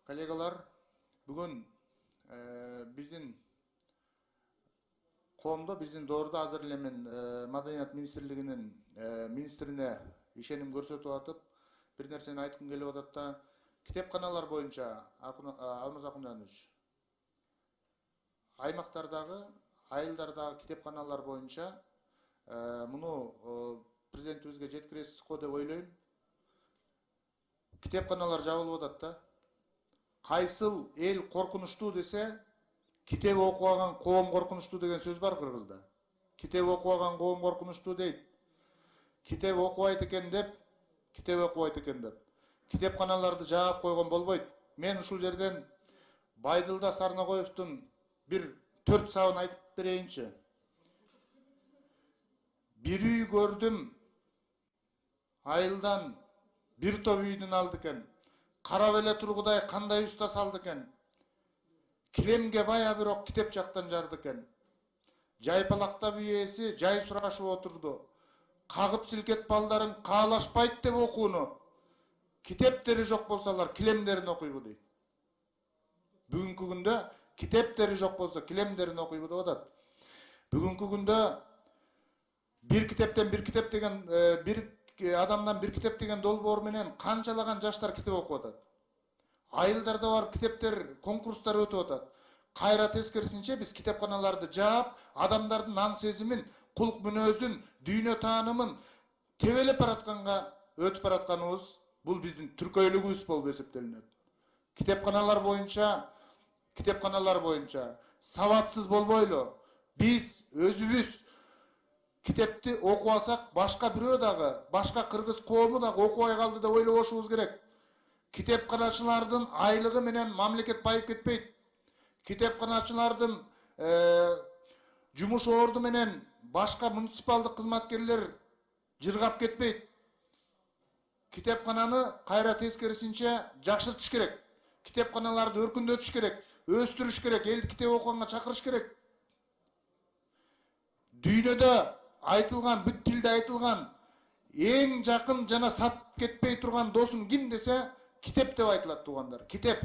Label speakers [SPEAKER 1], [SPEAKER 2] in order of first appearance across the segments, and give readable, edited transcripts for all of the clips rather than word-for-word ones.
[SPEAKER 1] Коллегалар, бүгін біздің коомдо биздин доордо азыр эле мен Маданият министрлигинин министрине ишеним көрсөтүп атып, бир нерсени айткым келип атат да, китепканалар боюнча Алмаз Акунянович, аймактардагы, айылдардагы китепканалар боюнча муну президентибизге жеткиресиз го деп ойлойм. Китепканалар жабылып атат да. Кайсыл эл коркунучтуу десе, китеп окубаган коом коркунучтуу деген сөз бар Кыргызда. Китеп окубаган коом коркунучтуу дейт. Китеп окубайт экен деп, китепканаларды жаап койгон болбойт. Мен ушул жерден Байдылда Сарнагоевдун бир 4 сабын айтып берейинчи. Bir үй көрдүм, айылдан bir топ үйдүн алды экен. Карап эле тургудай кандай уста салды экен. Килемге бая бирок китеп жактан жарды экен. Жайпалактап ийеси жай сурашып отурду. Кагып силкет балдарын каалашпайт деп окууну. Китептери жок болсалар килемдерин окуйбу дейт. Бүгүнкү күндө китептери жок болсо килемдерин окуйбу деп атат. Бүгүнкү күндө bir kitep деген bir адамдан bir kitep деген долбоор менен канчалаган жаштар китеп окуп атат. Айылдарда бар китептер, конкурстар өтүп атат. Кайра тескерисинче биз китепканаларды жаап, адамдардын аң сезимин, кулк мүнөзүн, дүйнө таанымын тебелеп баратканга өтүп баратканыбыз бул биздин түркөйлүгүбүз болуп эсептелинет. Китепканалар боюнча сабатсыз болбойлу. Биз өзүбүз китепти окубасак, башка бирөө дагы, башка кыргыз коому дагы окубай калды деп ойлобошубуз керек. Китепканачылардын айлыгы менен мамлекет байып кетпейт. Китепканачылардын жумуш орду менен башка муниципалдык кызматкерлер жыргап кетпейт. Китепкананы кайра тескерисинче жакшыртыш керек. Китепканаларды өркүндөтүш керек, өстүрүш керек, элди китеп окуганга чакырыш керек. Дүйнөдө айтылган, бүт тилде айтылган, эң жакын жана сатып кетпей турган досуң ким десе, китеп деп айтылат туугандар. Китеп.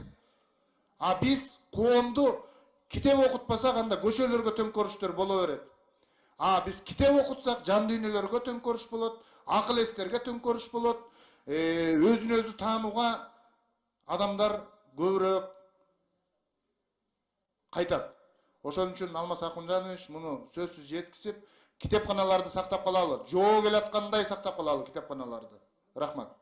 [SPEAKER 1] А биз коомду китеп окутпасак, анда көчөлөргө төңкөрүштөр боло берет. А биз китеп окутсак, жан дүйнөлөргө төңкөрүш болот, акыл эстерге төңкөрүш болот, өзүн өзү таанууга адамдар көбүрөөк кайтат. Ошон үчүн Алмаз Акунянович муну сөзсүз жеткизип, китепканаларды сактап калалы. Жоо келаткандай сактап калалы китепканаларды. Рахмат.